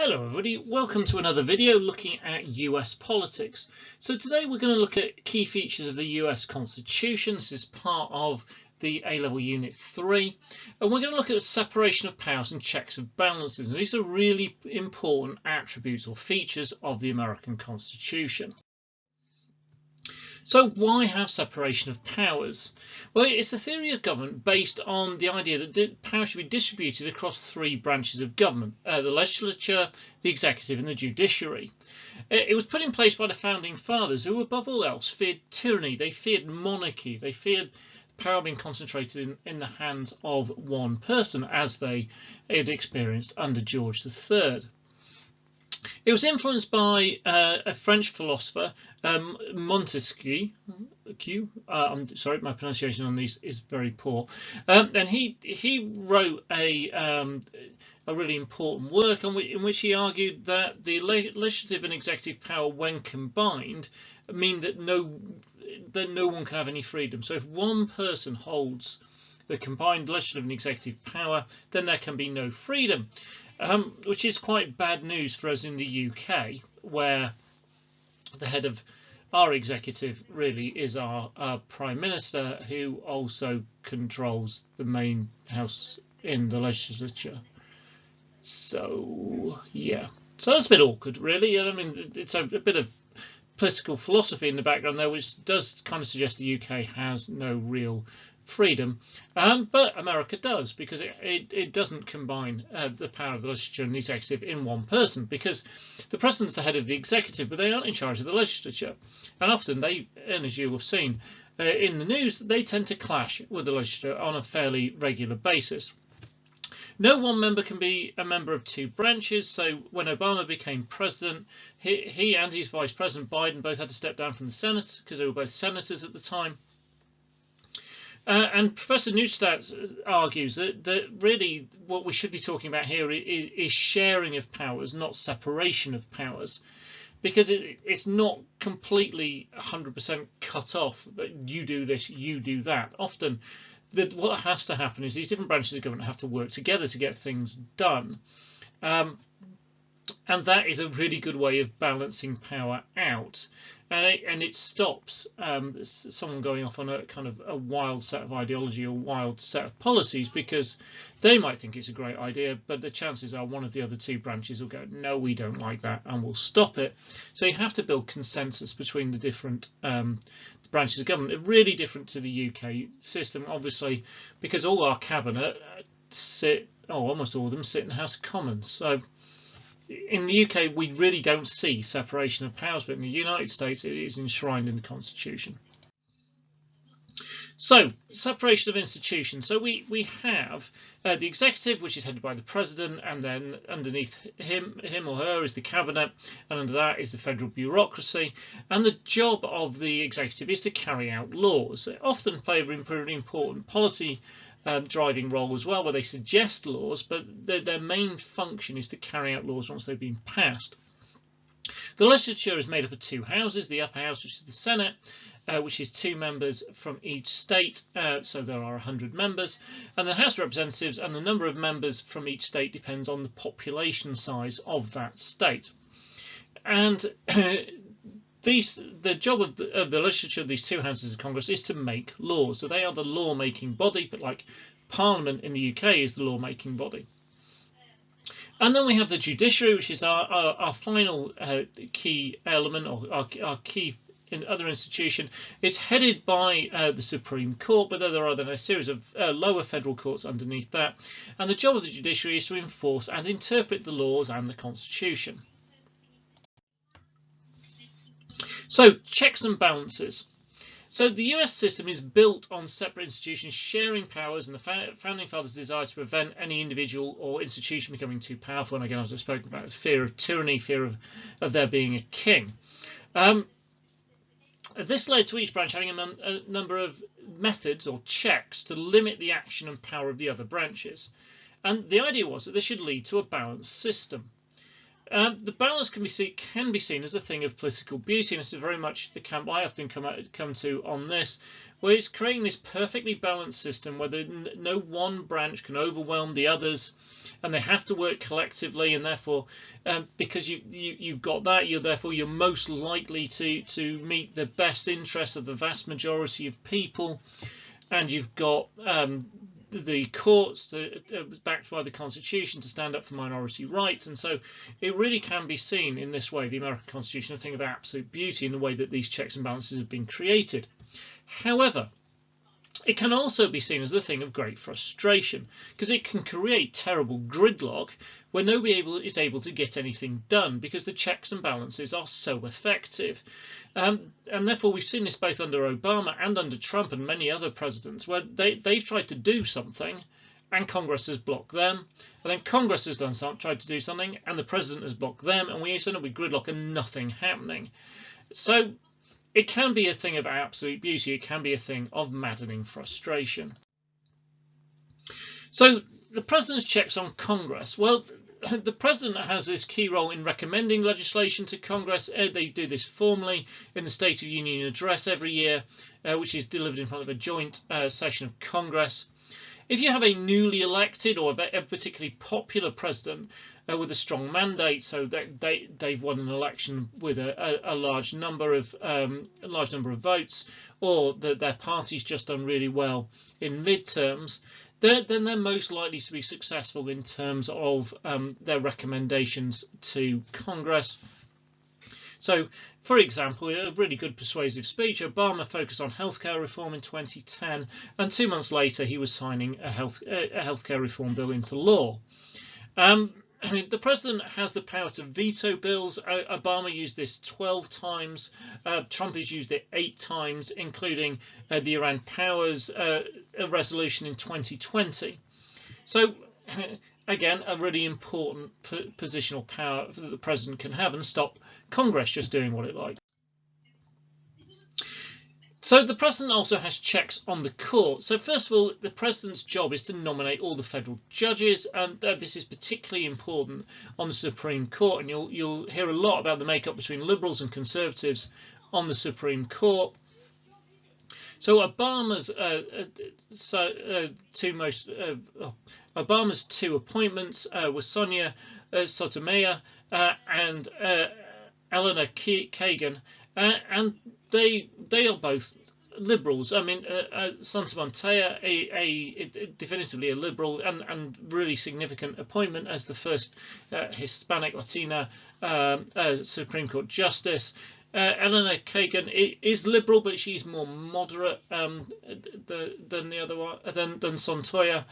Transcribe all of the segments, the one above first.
Hello everybody, welcome to another video looking at US politics. So today we're going to look at key features of the US Constitution. This is part of the A-Level Unit 3, and we're going to look at the separation of powers and checks and balances. And these are really important attributes or features of the American Constitution. So why have separation of powers? Well, it's a theory of government based on the idea that power should be distributed across three branches of government: the legislature, the executive and the judiciary. It was put in place by the founding fathers, who above all else feared tyranny. They feared monarchy. They feared power being concentrated in the hands of one person, as they had experienced under George III. It was influenced by a French philosopher, Montesquieu. I'm sorry, my pronunciation on these is very poor. And he wrote a really important work in which he argued that the legislative and executive power, when combined, mean that no one can have any freedom. So if one person holds the combined legislative and executive power, then there can be no freedom. Which is quite bad news for us in the UK, where the head of our executive really is our Prime Minister, who also controls the main house in the legislature. So yeah, so that's a bit awkward, really. I mean, it's a bit of political philosophy in the background there, which does kind of suggest the UK has no real freedom, but America does, because it doesn't combine the power of the legislature and the executive in one person, because the president's the head of the executive, but they aren't in charge of the legislature, and often they, and as you have seen in the news, they tend to clash with the legislature on a fairly regular basis. No one member can be a member of two branches. So when Obama became president, he and his vice president Biden both had to step down from the Senate because they were both senators at the time. And Professor Neustadt argues that really what we should be talking about here is sharing of powers, not separation of powers, because it's not completely 100% cut off that you do this, you do that. Often what has to happen is these different branches of government have to work together to get things done. And that is a really good way of balancing power out, and it stops someone going off on a kind of a wild set of ideology or wild set of policies, because they might think it's a great idea, but the chances are one of the other two branches will go, no, we don't like that, and we'll stop it. So you have to build consensus between the different branches of government. They're really different to the UK system, obviously, because all our cabinet almost all of them sit in the House of Commons. So in the UK, we really don't see separation of powers, but in the United States, it is enshrined in the Constitution. So, separation of institutions. So we have the executive, which is headed by the president, and then underneath him or her is the cabinet, and under that is the federal bureaucracy. And the job of the executive is to carry out laws. They often play a really important policy driving role as well, where they suggest laws, but their main function is to carry out laws once they've been passed. The legislature is made up of two houses: the upper house, which is the Senate, which is 2 members from each state, so there are 100 members, and the House of Representatives, and the number of members from each state depends on the population size of that state. And the job of the legislature of these two houses of Congress is to make laws. So they are the law-making body, but like Parliament in the UK is the law-making body. And then we have the judiciary, which is our final key element, or our key other institution. It's headed by the Supreme Court, but there are then a series of lower federal courts underneath that. And the job of the judiciary is to enforce and interpret the laws and the Constitution. So, checks and balances. So the US system is built on separate institutions sharing powers, and the founding fathers' desire to prevent any individual or institution becoming too powerful. And again, as I've spoken about, fear of tyranny, fear of there being a king. This led to each branch having a number of methods or checks to limit the action and power of the other branches. And the idea was that this should lead to a balanced system. The balance can be seen as a thing of political beauty, and it's very much the camp I often come to on this, where it's creating this perfectly balanced system where no one branch can overwhelm the others, and they have to work collectively, and therefore, because you've got that, you're most likely to meet the best interests of the vast majority of people, and you've got the courts backed by the Constitution to stand up for minority rights. And so it really can be seen in this way, the American Constitution, a thing of absolute beauty in the way that these checks and balances have been created. However, it can also be seen as a thing of great frustration, because it can create terrible gridlock where nobody is able to get anything done because the checks and balances are so effective. And therefore we've seen this both under Obama and under Trump and many other presidents, where they've tried to do something and Congress has blocked them, and then Congress has tried to do something and the president has blocked them, and we end up with gridlock and nothing happening. So it can be a thing of absolute beauty, it can be a thing of maddening frustration. So the president's checks on Congress. Well, the president has this key role in recommending legislation to Congress. They do this formally in the State of Union address every year, which is delivered in front of a joint session of Congress. If you have a newly elected or a particularly popular president with a strong mandate, so that they've won an election with a large number of votes, or that their party's just done really well in midterms, then they're most likely to be successful in terms of their recommendations to Congress. So, for example, a really good persuasive speech, Obama focused on healthcare reform in 2010, and 2 months later he was signing a healthcare reform bill into law. The president has the power to veto bills. Obama used this 12 times. Trump has used it 8 times, including the Iran Powers resolution in 2020. So, again, a really important positional power that the president can have and stop Congress just doing what it likes. So the president also has checks on the court. So first of all, the president's job is to nominate all the federal judges, and this is particularly important on the Supreme Court. And you'll hear a lot about the makeup between liberals and conservatives on the Supreme Court. So Obama's Obama's 2 appointments were Sonia Sotomayor and Eleanor Kagan, and they are both liberals. I mean, Sotomayor, definitively a liberal and really significant appointment as the first Hispanic Latina Supreme Court justice. Eleanor Kagan is liberal, but she's more moderate than the other one, than Sotomayor.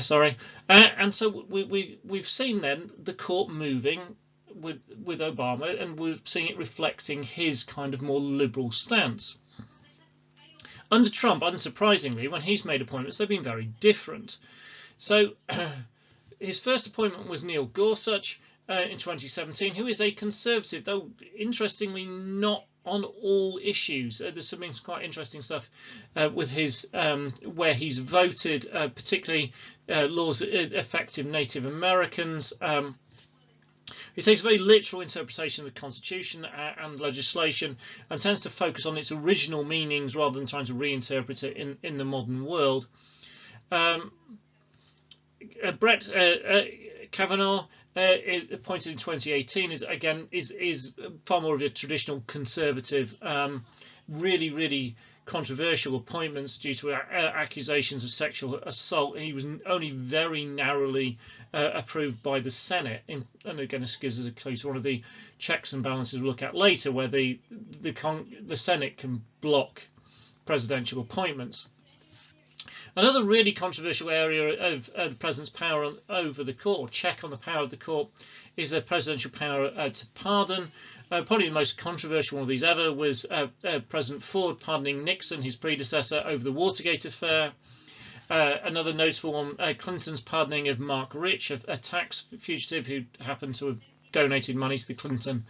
Sorry, and so we've seen then the court moving with Obama, and we're seeing it reflecting his kind of more liberal stance. Under Trump, unsurprisingly, when he's made appointments, they've been very different. So his first appointment was Neil Gorsuch in 2017, who is a conservative, though interestingly not on all issues. There's some quite interesting stuff with his where he's voted, particularly laws affecting Native Americans. He takes a very literal interpretation of the Constitution and legislation, and tends to focus on its original meanings rather than trying to reinterpret it in the modern world. Brett Kavanaugh, appointed in 2018, is far more of a traditional conservative, really controversial appointments due to accusations of sexual assault. He was only very narrowly approved by the Senate, and again this gives us a clue to one of the checks and balances we'll look at later, where the Senate can block presidential appointments. Another really controversial area of the president's power over the court, or check on the power of the court, is the presidential power to pardon. Probably the most controversial one of these ever was President Ford pardoning Nixon, his predecessor, over the Watergate affair. Another notable one, Clinton's pardoning of Mark Rich, a tax fugitive who happened to have donated money to the Clinton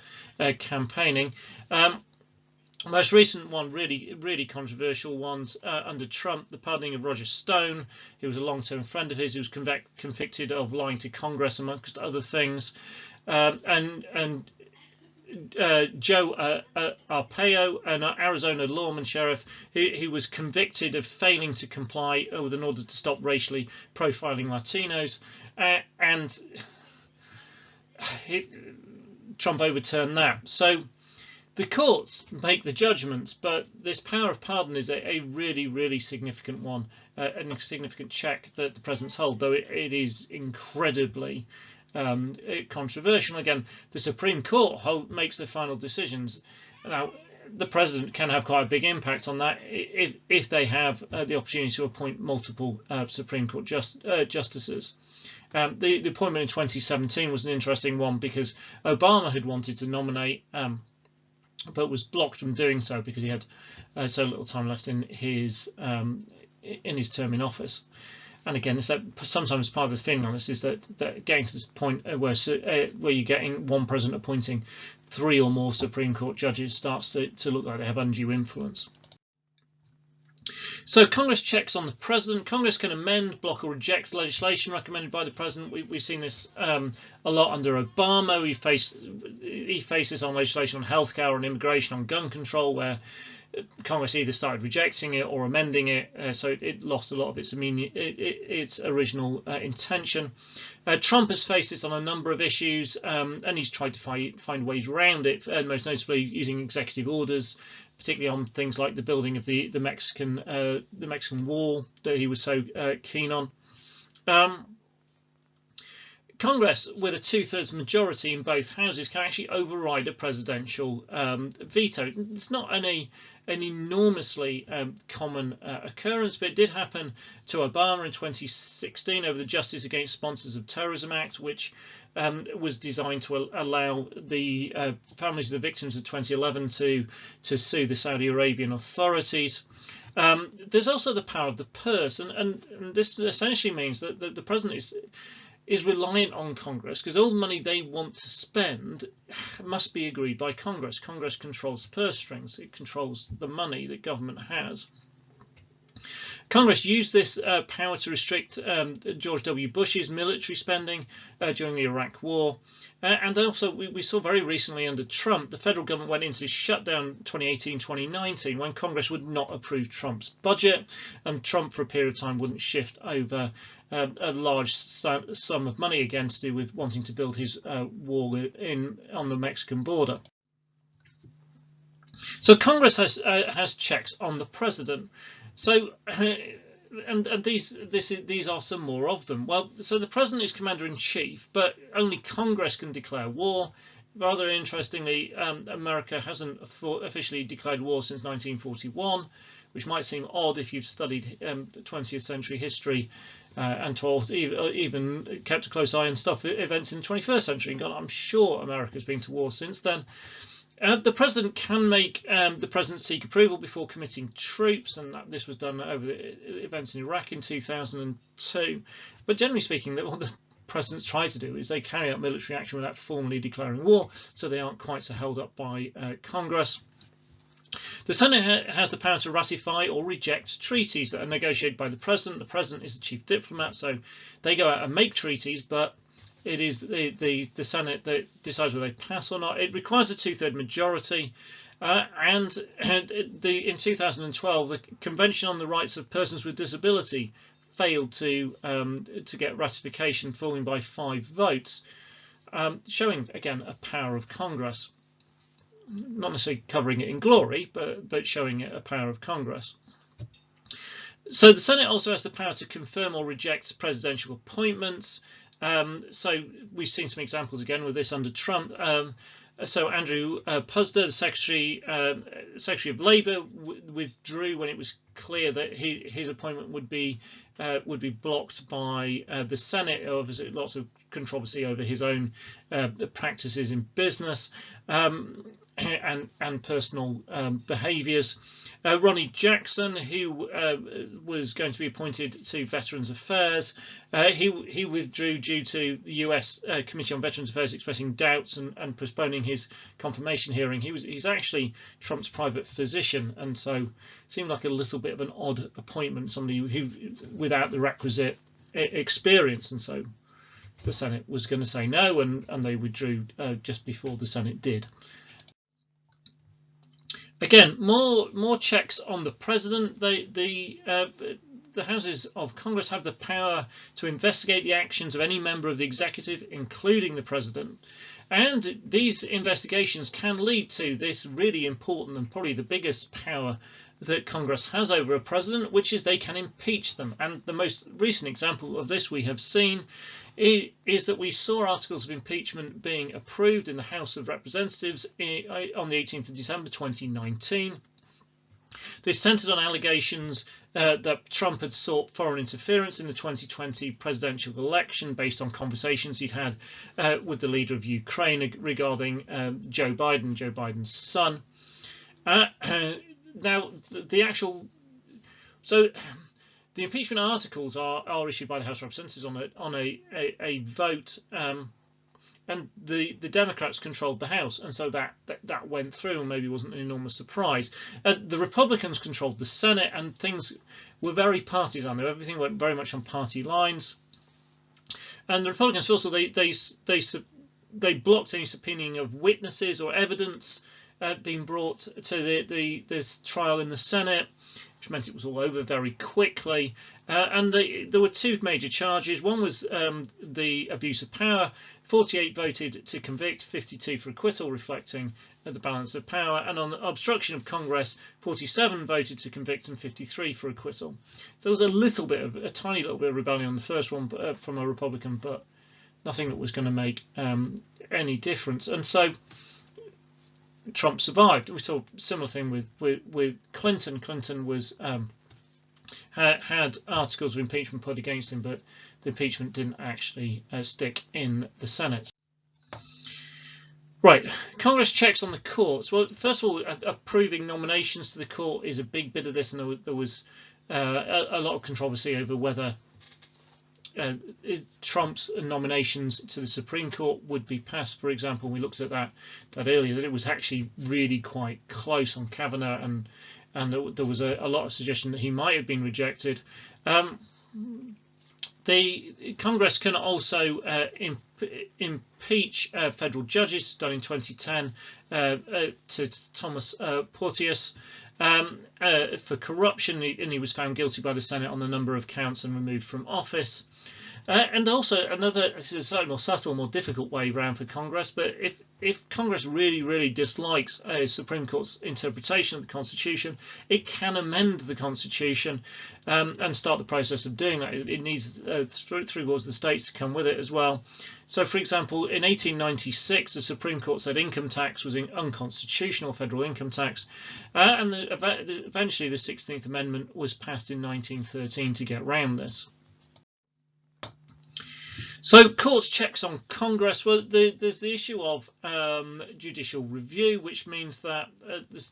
campaigning. Most recent one, really controversial ones, under Trump, the pardoning of Roger Stone, who was a long-term friend of his, who was convicted of lying to Congress amongst other things, and Joe Arpaio, an Arizona lawman sheriff, who was convicted of failing to comply with an order to stop racially profiling Latinos, and Trump overturned that. So the courts make the judgments, but this power of pardon is a really significant one, and a significant check that the presidents hold, though it is incredibly controversial. Again, the Supreme Court makes the final decisions. Now, the president can have quite a big impact on that if they have the opportunity to appoint multiple Supreme Court justices. The appointment in 2017 was an interesting one because Obama had wanted to nominate, but was blocked from doing so because he had so little time left in his term in office. And again, it's that sometimes part of the thing on this is that getting to this point where you're getting one president appointing 3 or more Supreme Court judges starts to look like they have undue influence. So Congress checks on the president. Congress can amend, block, or reject legislation recommended by the president. We've seen this a lot under Obama. He faces on legislation on healthcare, on immigration, on gun control, where Congress either started rejecting it or amending it, so it lost a lot of its original intention. Trump has faced this on a number of issues, and he's tried to find ways around it, most notably using executive orders, particularly on things like the building of the Mexican wall that he was so keen on. Congress, with a 2/3 majority in both houses, can actually override a presidential veto. It's not an enormously common occurrence, but it did happen to Obama in 2016 over the Justice Against Sponsors of Terrorism Act, which was designed to allow the families of the victims of 2011 to sue the Saudi Arabian authorities. There's also the power of the purse, and this essentially means that the president is reliant on Congress, because all the money they want to spend must be agreed by Congress. Congress controls the purse strings. It controls the money that government has. Congress used this power to restrict George W. Bush's military spending during the Iraq War. And also, we saw very recently under Trump, the federal government went into shutdown 2018-2019 when Congress would not approve Trump's budget, and Trump for a period of time wouldn't shift over a large sum of money again to do with wanting to build his wall on the Mexican border. So Congress has checks on the president. So, and these are some more of them. Well, so the president is commander-in-chief, but only Congress can declare war. Rather interestingly, America hasn't officially declared war since 1941, which might seem odd if you've studied 20th century history and even kept a close eye on events in the 21st century and gone, I'm sure America's been to war since then. The president can make the president seek approval before committing troops, and this was done over the events in Iraq in 2002. But generally speaking, what the presidents try to do is they carry out military action without formally declaring war, so they aren't quite so held up by Congress. The Senate has the power to ratify or reject treaties that are negotiated by the president. The president is the chief diplomat, so they go out and make treaties, but it is the Senate that decides whether they pass or not. It requires a 2/3 majority, and in 2012, the Convention on the Rights of Persons with Disability failed to get ratification, falling by 5 votes, showing again a power of Congress. Not necessarily covering it in glory, but showing it a power of Congress. So the Senate also has the power to confirm or reject presidential appointments. So we've seen some examples again with this under Trump. So Andrew Puzder, the Secretary of Labour, withdrew when it was clear that his appointment would be blocked by the Senate. Obviously, lots of controversy over his own practices in business and personal behaviours. Ronnie Jackson, who was going to be appointed to Veterans Affairs, he withdrew due to the US Committee on Veterans Affairs expressing doubts and postponing his confirmation hearing. He's actually Trump's private physician, and so it seemed like a little bit of an odd appointment, somebody who without the requisite experience, and so the Senate was going to say no, and they withdrew just before the Senate did. Again, more checks on the president. The houses of Congress have the power to investigate the actions of any member of the executive, including the president. And these investigations can lead to this really important and probably the biggest power that Congress has over a president, which is they can impeach them. And the most recent example of this we have seen is that we saw articles of impeachment being approved in the House of Representatives on the 18th of December 2019. They centered on allegations that Trump had sought foreign interference in the 2020 presidential election based on conversations he'd had with the leader of Ukraine regarding Joe Biden's son. Now, the impeachment articles are issued by the House of Representatives on a vote, and the Democrats controlled the House, and so that went through, and maybe wasn't an enormous surprise. The Republicans controlled the Senate, and things were very partisan. Everything went very much on party lines. And the Republicans also they blocked any subpoenaing of witnesses or evidence being brought to this trial in the Senate, which meant it was all over very quickly. And there were two major charges. One was the abuse of power. 48 voted to convict, 52 for acquittal, reflecting the balance of power. And on obstruction of Congress, 47 voted to convict and 53 for acquittal. So there was a tiny little bit of rebellion on the first one from a Republican, but nothing that was going to make any difference. And so Trump survived. We saw a similar thing with Clinton. Clinton was had articles of impeachment put against him, but the impeachment didn't actually stick in the Senate. Right, Congress checks on the courts. Well, first of all, approving nominations to the court is a big bit of this, and there was a lot of controversy over whether Trump's nominations to the Supreme Court would be passed. For example, we looked at that earlier, that it was actually really quite close on Kavanaugh, and there was a lot of suggestion that he might have been rejected. The Congress can also impeach federal judges, done in 2010 to Thomas Porteous for corruption, and he was found guilty by the Senate on a number of counts and removed from office. And also this is a slightly more subtle, more difficult way round for Congress, but if Congress really dislikes a Supreme Court's interpretation of the Constitution, it can amend the Constitution and start the process of doing that. It needs three boards of the states to come with it as well. So, for example, in 1896, the Supreme Court said income tax was unconstitutional, federal income tax, and eventually the 16th Amendment was passed in 1913 to get around this. So, courts checks on Congress. Well, there's the issue of judicial review, which means that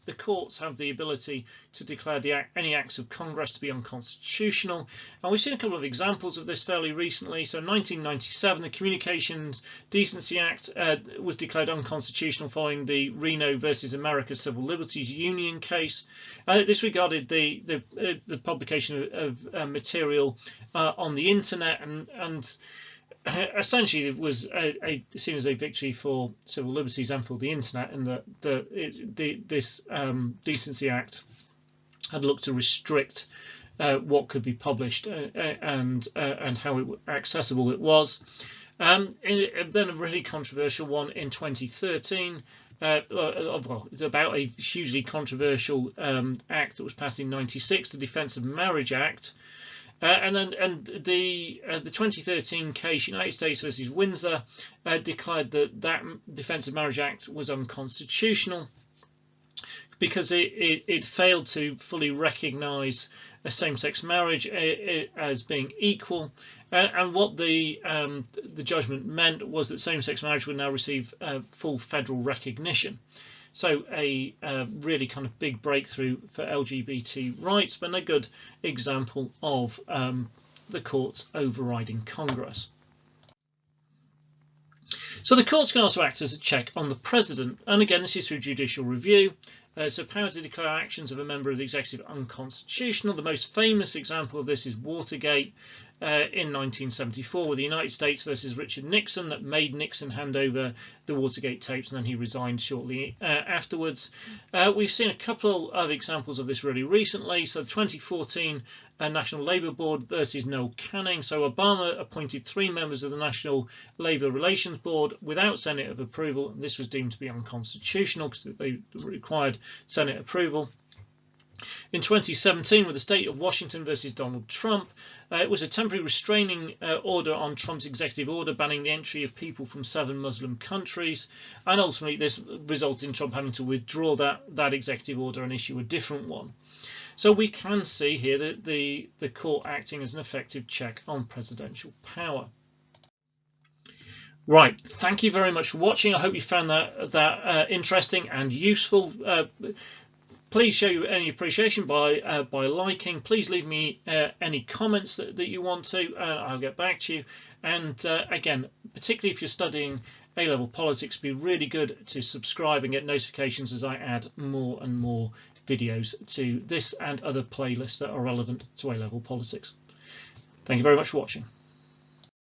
the courts have the ability to declare any acts of Congress to be unconstitutional. And we've seen a couple of examples of this fairly recently. So, in 1997, the Communications Decency Act was declared unconstitutional following the Reno versus America Civil Liberties Union case. This regarded the publication of material on the internet, and essentially it was seen as a victory for civil liberties and for the internet, in that this Decency Act had looked to restrict what could be published and how accessible it was. And then a really controversial one in 2013. It's about a hugely controversial act that was passed in '96, the Defence of Marriage Act. And the 2013 case, United States versus Windsor, declared that Defence of Marriage Act was unconstitutional because it failed to fully recognise a same-sex marriage as being equal, and what the judgment meant was that same-sex marriage would now receive full federal recognition. So a really kind of big breakthrough for LGBT rights, but a good example of the courts overriding Congress. So the courts can also act as a check on the president, and again this is through judicial review. So power to declare actions of a member of the executive unconstitutional. The most famous example of this is Watergate in 1974 with the United States versus Richard Nixon, that made Nixon hand over the Watergate tapes, and then he resigned shortly afterwards. We've seen a couple of examples of this really recently. So the 2014 National Labour Board versus Noel Canning. So Obama appointed 3 members of the National Labour Relations Board without Senate approval, and this was deemed to be unconstitutional because they required Senate approval. In 2017, with the state of Washington versus Donald Trump, it was a temporary restraining order on Trump's executive order banning the entry of people from 7 Muslim countries, and ultimately this resulted in Trump having to withdraw that executive order and issue a different one. So we can see here that the court acting as an effective check on presidential power. Right, thank you very much for watching. I hope you found that interesting and useful. Please show any appreciation by liking. Please leave me any comments that you want to. I'll get back to you. And again, particularly if you're studying A-level politics, it'd be really good to subscribe and get notifications as I add more and more videos to this and other playlists that are relevant to A-level politics. Thank you very much for watching.